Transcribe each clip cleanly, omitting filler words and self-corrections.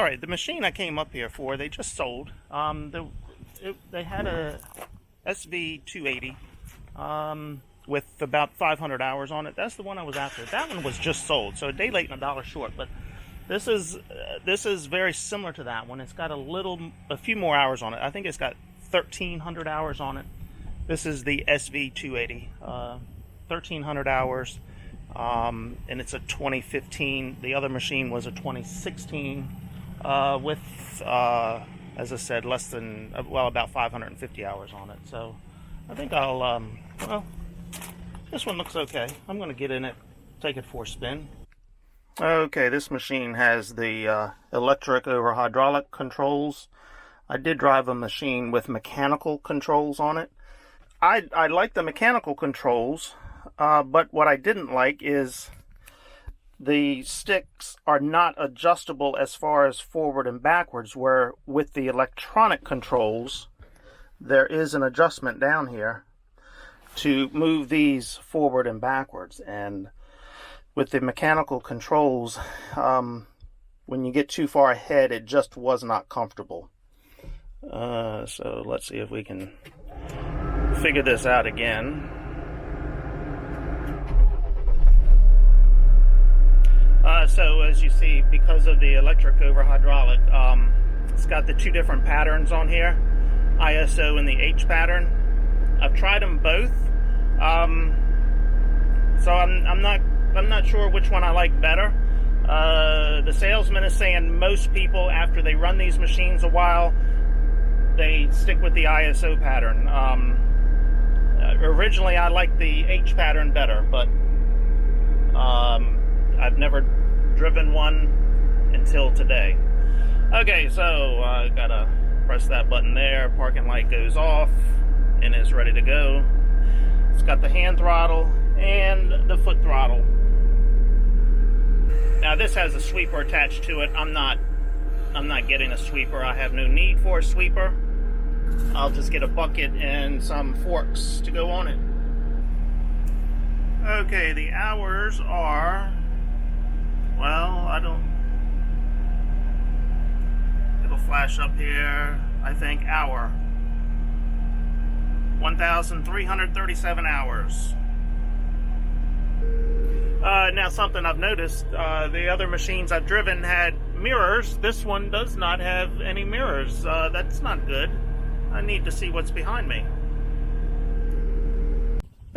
right, the machine I came up here for, they just sold. They had a SV280 with about 500 hours on it. That's the one I was after. That one was just sold, so a day late and $1 short. But this is very similar to that one. It's got a few more hours on it. I think it's got 1,300 hours on it. This is the SV280, 1,300 hours, and it's a 2015. The other machine was a 2016 with, as I said, less than, well, about 550 hours on it. So I think I'll, well, this one looks okay. I'm going to get in it, take it for a spin. Okay, this machine has the electric over hydraulic controls. I did drive a machine with mechanical controls on it. I like the mechanical controls, but what I didn't like is the sticks are not adjustable as far as forward and backwards, where with the electronic controls, there is an adjustment down here to move these forward and backwards. And with the mechanical controls, when you get too far ahead, it just was not comfortable. So let's see if we can figure this out again. So as you see, because of the electric over hydraulic, it's got the two different patterns on here, ISO and the H pattern. I've tried them both, so I'm not sure which one I like better. The salesman is saying most people, after they run these machines a while, they stick with the ISO pattern. Originally, I liked the H pattern better, but I've never driven one until today. Okay, so I gotta press that button there. Parking light goes off and is ready to go. It's got the hand throttle and the foot throttle. Now this has a sweeper attached to it. I'm not getting a sweeper. I have no need for a sweeper. I'll just get a bucket and some forks to go on it. Okay, the hours are, well, it'll flash up here, I think, hour. 1,337 hours. Now something I've noticed, the other machines I've driven had mirrors. This one does not have any mirrors. That's not good. I need to see what's behind me.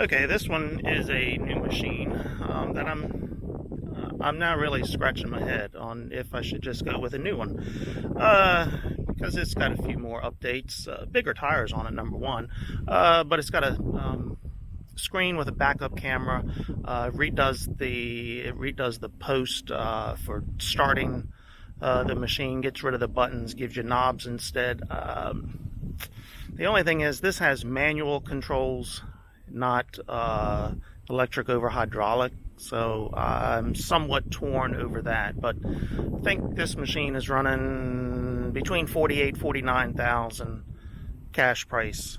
Okay, this one is a new machine that I'm now really scratching my head on if I should just go with a new one, because it's got a few more updates, bigger tires on it, number one, but it's got a screen with a backup camera. It redoes the post for starting the machine, gets rid of the buttons, gives you knobs instead. The only thing is, this has manual controls, not electric over hydraulic, so I'm somewhat torn over that. But I think this machine is running between $48,000 and $49,000 cash price.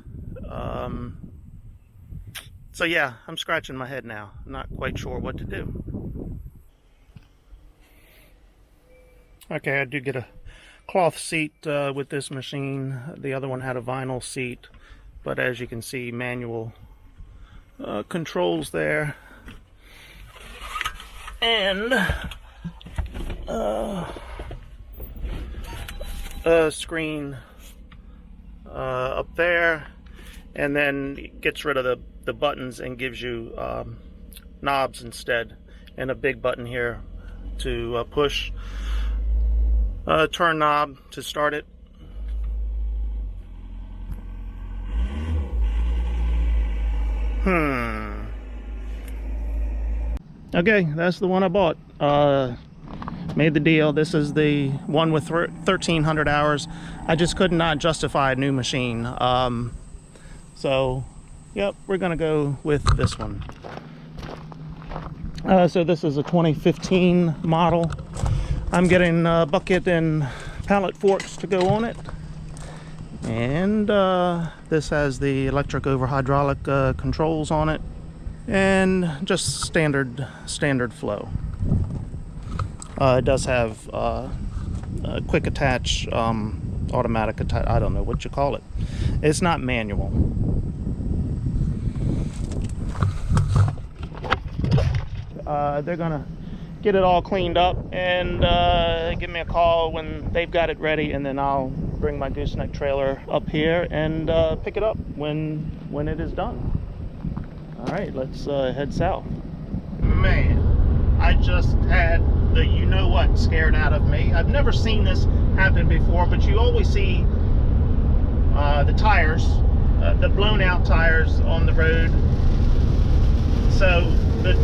So yeah, I'm scratching my head now. I'm not quite sure what to do. Okay, I do get a cloth seat with this machine. The other one had a vinyl seat, but as you can see, manual controls there, and a screen up there, and then it gets rid of the buttons and gives you knobs instead, and a big button here to push. Turn knob to start it. Okay, that's the one I bought. Made the deal. This is the one with 1,300 hours. I just could not justify a new machine. So, yep, we're gonna go with this one. So this is a 2015 model. I'm getting a bucket and pallet forks to go on it. And this has the electric over hydraulic controls on it. And just standard flow. It does have quick attach, automatic attach, I don't know what you call it. It's not manual. They're gonna get it all cleaned up and give me a call when they've got it ready, and then I'll bring my gooseneck trailer up here and pick it up when it is done. All right, let's head south. Man, I just had the you-know-what scared out of me. I've never seen this happen before, but you always see the tires, the blown-out tires on the road. So the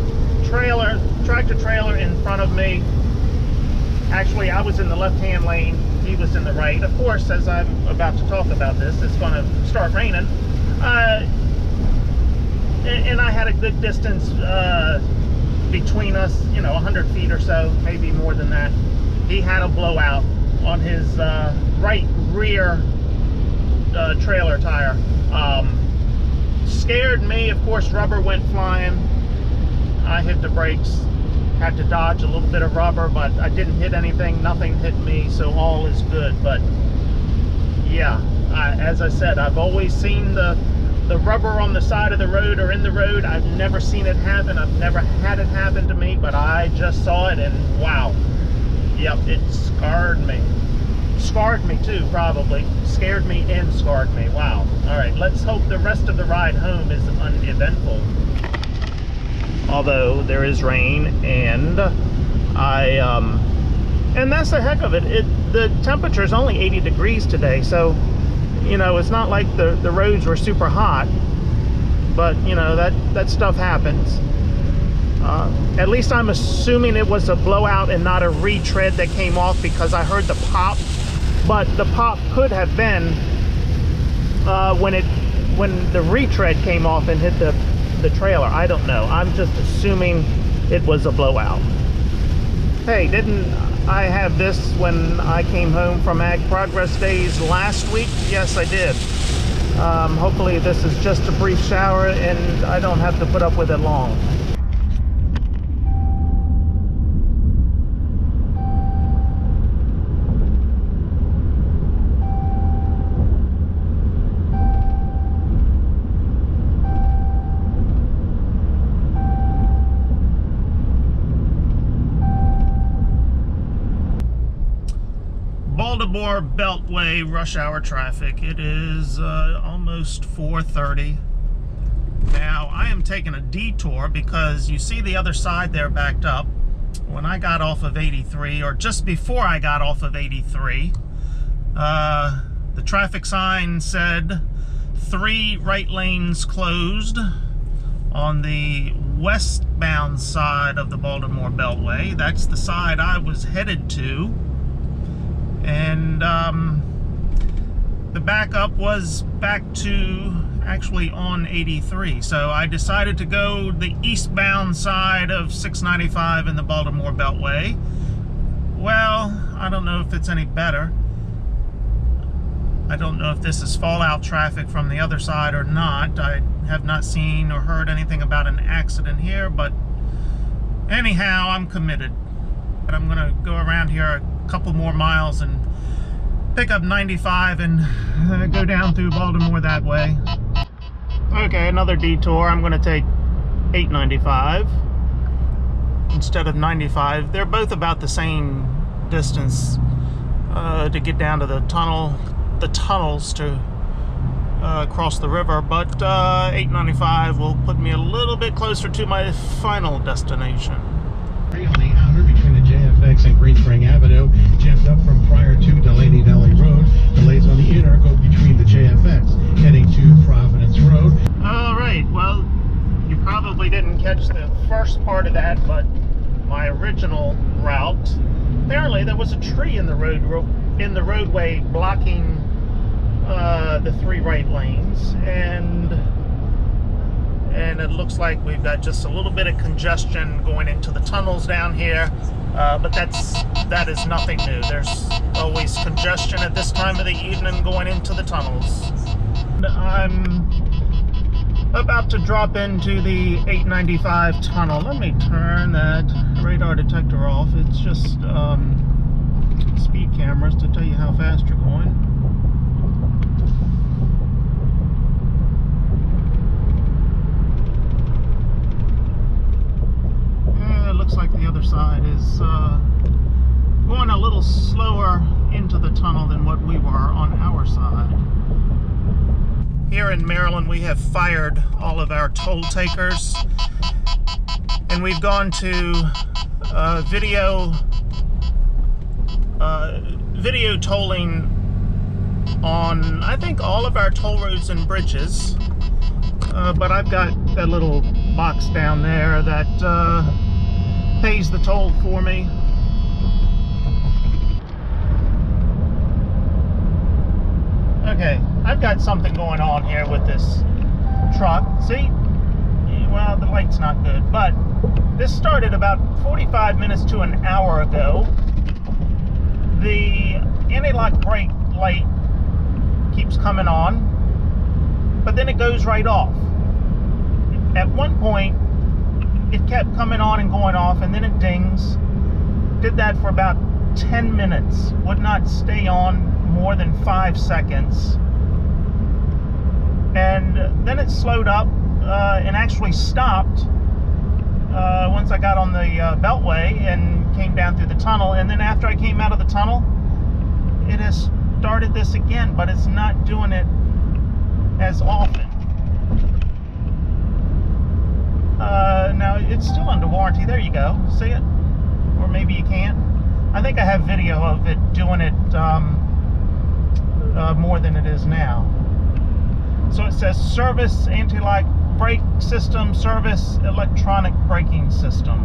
tractor trailer in front of me, actually I was in the left-hand lane, he was in the right. Of course, as I'm about to talk about this, it's going to start raining. And I had a good distance between us, 100 feet or so, maybe more than that. He had a blowout on his right rear trailer tire. Scared me, of course, rubber went flying. I hit the brakes, had to dodge a little bit of rubber, but I didn't hit anything, nothing hit me, so all is good. But yeah, as I said, I've always seen the rubber on the side of the road or in the road. I've never seen it happen. I've never had it happen to me, but I just saw it and wow. Yep, it scarred me. Scarred me too, probably. Scared me and scarred me. Wow. All right, let's hope the rest of the ride home is uneventful. Although there is rain, and and that's the heck of it. The temperature is only 80 degrees today, so it's not like the roads were super hot, but that stuff happens. At least I'm assuming it was a blowout and not a retread that came off, because I heard the pop, but the pop could have been when the retread came off and hit the trailer. I don't know. I'm just assuming it was a blowout. Hey, didn't I have this when I came home from Ag Progress Days last week? Yes, I did. Hopefully this is just a brief shower and I don't have to put up with it long. Baltimore Beltway rush hour traffic. It is almost 4:30. Now I am taking a detour because you see the other side there backed up. When I got off of 83, or just before I got off of 83, the traffic sign said 3 right lanes closed on the westbound side of the Baltimore Beltway. That's the side I was headed to. And the backup was back to actually on 83. So I decided to go the eastbound side of 695 in the Baltimore Beltway. Well, I don't know if it's any better. I don't know if this is fallout traffic from the other side or not. I have not seen or heard anything about an accident here, but anyhow, I'm committed. But I'm gonna go around here a couple more miles and pick up 95 and go down through Baltimore that way. Okay, another detour. I'm gonna take 895 instead of 95. They're both about the same distance to get down to the tunnels to cross the river, but 895 will put me a little bit closer to my final destination. On the outer between the JFX and Green Spring Avenue, jammed up from prior to Delaney Valley Road. Delays on the inner go between the JFX, heading to Providence Road. All right, well, you probably didn't catch the first part of that, but my original route, apparently there was a tree in the roadway blocking the 3 right lanes, and it looks like we've got just a little bit of congestion going into the tunnels down here, but that is nothing new. There's always congestion at this time of the evening going into the tunnels. I'm about to drop into the 895 tunnel. Let me turn that radar detector off. It's just speed cameras to tell you how fast you're going. It looks like the other side is going a little slower into the tunnel than what we were on our side. Here in Maryland, we have fired all of our toll takers, and we've gone to video tolling on, I think, all of our toll roads and bridges. But I've got that little box down there that pays the toll for me. Okay, I've got something going on here with this truck. See? Well, the light's not good, but this started about 45 minutes to an hour ago. The anti-lock brake light keeps coming on, but then it goes right off. At one point, it kept coming on and going off, and then it dings. Did that for about 10 minutes. Would not stay on more than 5 seconds. And then it slowed up and actually stopped once I got on the beltway and came down through the tunnel. And then after I came out of the tunnel, it has started this again, but it's not doing it as often. Now it's still under warranty. There you go. See it? Or maybe you can't. I think I have video of it doing it more than it is now. So it says service anti-lock brake system, service electronic braking system.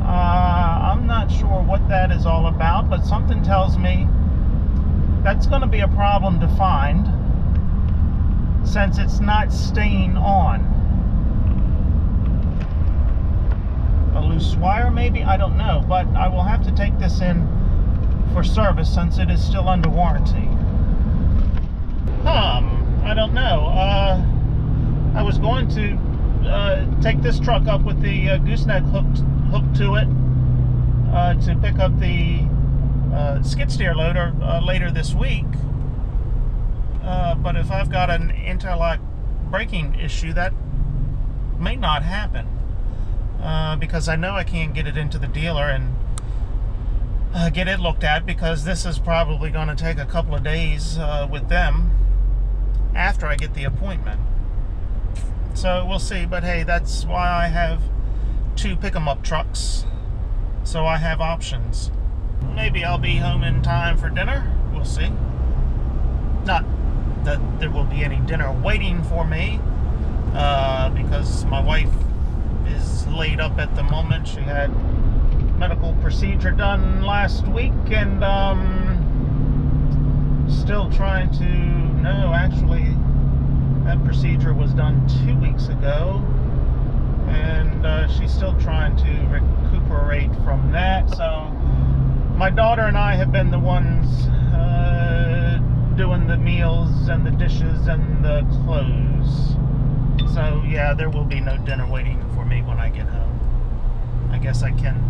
I'm not sure what that is all about, but something tells me that's going to be a problem to find since it's not staying on. A loose wire maybe? I don't know, but I will have to take this in for service since it is still under warranty. I don't know. I was going to take this truck up with the gooseneck hooked to it to pick up the Skidsteer loader later this week. But if I've got an anti-lock braking issue, that may not happen. Because I know I can't get it into the dealer and get it looked at, because this is probably going to take a couple of days with them after I get the appointment. So we'll see, but hey, that's why I have 2 pick-em-up trucks, so I have options. Maybe I'll be home in time for dinner. We'll see. Not that there will be any dinner waiting for me, because my wife is laid up at the moment. She had medical procedure done last week, and still trying to, no, actually that procedure was done 2 weeks ago, and she's still trying to recuperate from that. So my daughter and I have been the ones doing the meals and the dishes and the clothes. So yeah, there will be no dinner waiting for me when I get home. I guess I can,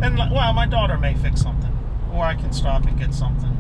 and well, my daughter may fix something, or I can stop and get something.